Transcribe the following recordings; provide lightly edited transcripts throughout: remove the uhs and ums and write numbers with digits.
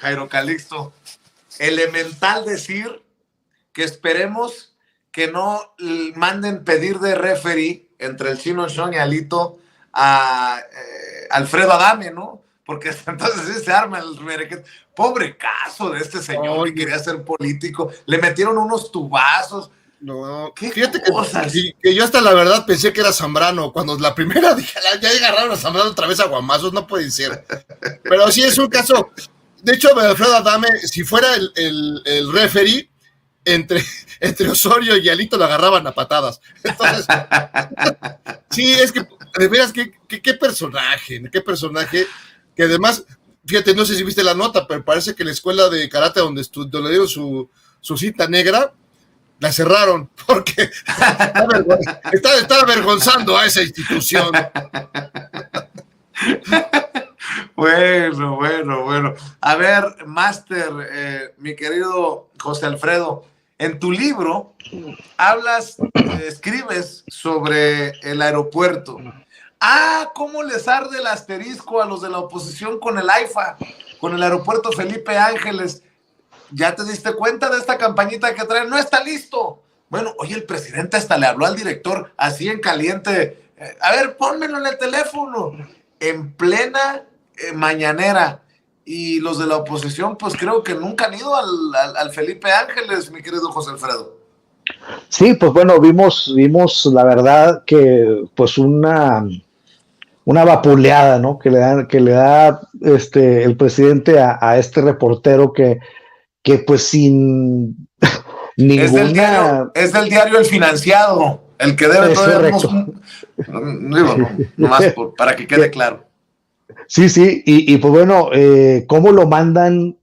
Jairo Calixto, elemental decir que esperemos que no manden pedir de referee entre el Chino Sean y Alito a Alfredo Adame, ¿no? Porque entonces sí se arma el merequet. Pobre caso de este señor que quería ser político. Le metieron unos tubazos. No, fíjate que yo hasta la verdad pensé que era Zambrano. Cuando la primera dije, ya agarraron a Zambrano otra vez a guamazos, no puede ser. Pero sí es un caso. De hecho, Alfredo Adame, si fuera el referee, entre Osorio y Alito lo agarraban a patadas. Entonces, sí, es que, de veras, qué personaje, que además, fíjate, no sé si viste la nota, pero parece que la escuela de karate donde le dieron su cinta negra, la cerraron, porque está avergonzando a esa institución. Bueno. A ver, Máster, mi querido José Alfredo, en tu libro escribes sobre el aeropuerto. ¿Cómo les arde el asterisco a los de la oposición con el AIFA, con el aeropuerto Felipe Ángeles? ¿Ya te diste cuenta de esta campañita que traen? No está listo. Bueno, oye, el presidente hasta le habló al director así en caliente. A ver, pónmelo en el teléfono. En plena mañanera. Y los de la oposición, pues creo que nunca han ido al Felipe Ángeles, mi querido José Alfredo. Sí, pues bueno, vimos la verdad que pues una vapuleada, ¿no? Que le da el presidente a este reportero que pues sin ninguna... Es del diario El Financiado, el que debe todavía... Nomás para que quede claro. Sí, y pues bueno, ¿cómo lo mandan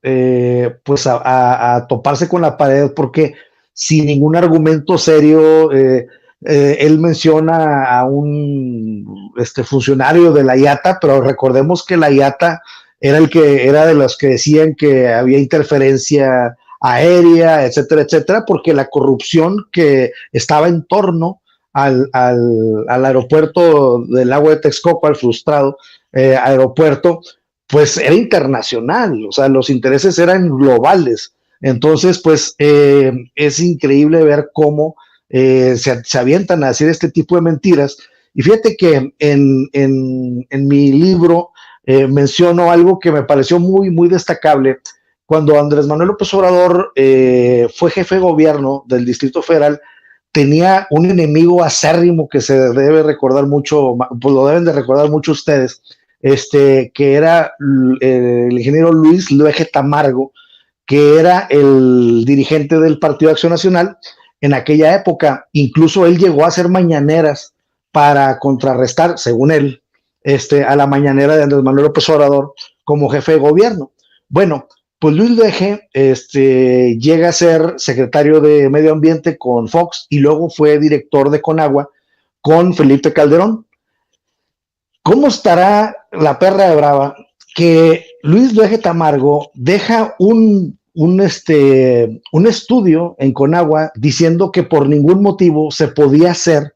pues a toparse con la pared? Porque sin ningún argumento serio, él menciona a un funcionario de la IATA, pero recordemos que la IATA era de los que decían que había interferencia aérea, etcétera, porque la corrupción que estaba en torno al aeropuerto del lago de Texcoco, al frustrado aeropuerto, pues era internacional, o sea, los intereses eran globales. Entonces, pues es increíble ver cómo se avientan a decir este tipo de mentiras. Y fíjate que en mi libro menciono algo que me pareció muy, muy destacable. Cuando Andrés Manuel López Obrador fue jefe de gobierno del Distrito Federal, tenía un enemigo acérrimo que se debe recordar mucho, pues lo deben de recordar mucho ustedes, que era el ingeniero Luis Luege Tamargo, que era el dirigente del Partido de Acción Nacional en aquella época. Incluso él llegó a hacer mañaneras para contrarrestar, según él, a la mañanera de Andrés Manuel López Obrador como jefe de gobierno. Bueno, pues Luis Luege llega a ser secretario de Medio Ambiente con Fox y luego fue director de Conagua con Felipe Calderón. ¿Cómo estará la perra de brava que Luis Luege Tamargo deja un estudio en Conagua diciendo que por ningún motivo se podía hacer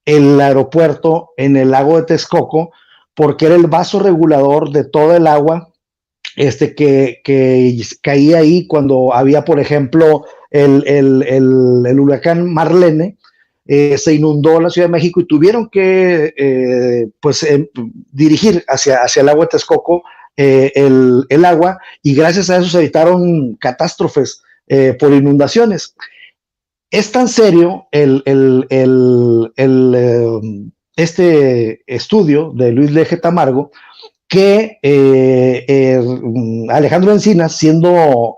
el aeropuerto en el lago de Texcoco porque era el vaso regulador de todo el agua que caía ahí cuando había, por ejemplo, el huracán Marlene? Se inundó la Ciudad de México y tuvieron que dirigir hacia el agua de Texcoco el agua, y gracias a eso se evitaron catástrofes por inundaciones. Es tan serio este estudio de Luis Luege Tamargo que Alejandro Encinas, siendo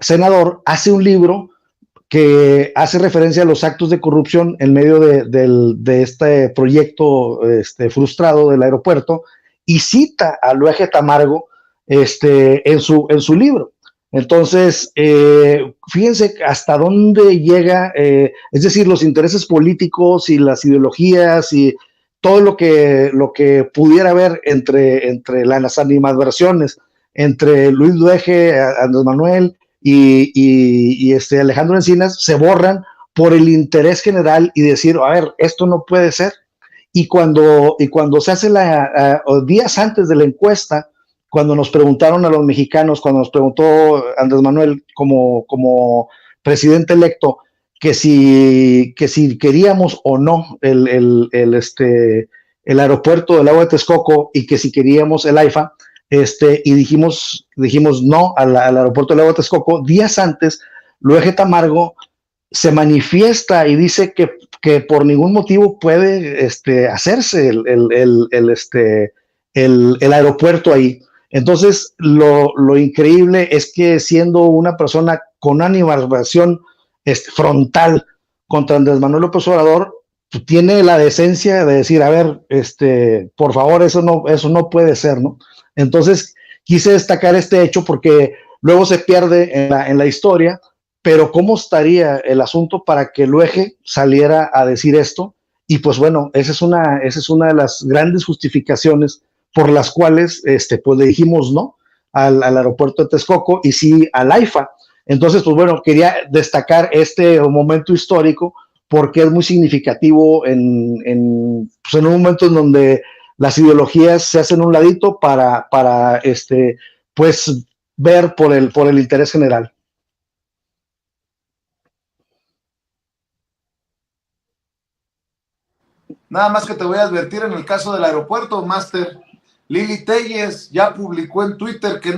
senador, hace un libro que hace referencia a los actos de corrupción en medio de este proyecto frustrado del aeropuerto, y cita a Luege Tamargo en su libro. Entonces, fíjense hasta dónde llega, es decir, los intereses políticos y las ideologías y todo lo que pudiera haber entre las animadversiones entre Luis Luege, Andrés Manuel y Alejandro Encinas, se borran por el interés general y decir, a ver, esto no puede ser. Y cuando se hace días antes de la encuesta cuando nos preguntaron a los mexicanos, cuando nos preguntó Andrés Manuel como presidente electo, que si queríamos o no el aeropuerto del lago de Texcoco y que si queríamos el AIFA, y dijimos no al aeropuerto del lago de Texcoco. Días antes, Luege Tamargo se manifiesta y dice que por ningún motivo puede hacerse el aeropuerto ahí. Entonces, lo increíble es que siendo una persona con una animación frontal contra Andrés Manuel López Obrador, tiene la decencia de decir, a ver, por favor, eso no puede ser, ¿no? Entonces, quise destacar este hecho porque luego se pierde en la historia, pero ¿cómo estaría el asunto para que Luege saliera a decir esto? Y pues bueno, esa es una de las grandes justificaciones por las cuales pues le dijimos no al aeropuerto de Texcoco y sí al AIFA. Entonces, pues bueno, quería destacar este momento histórico porque es muy significativo en un momento en donde las ideologías se hacen un ladito para pues ver por el interés general. Nada más que te voy a advertir en el caso del aeropuerto, Master. Lili Telles ya publicó en Twitter que no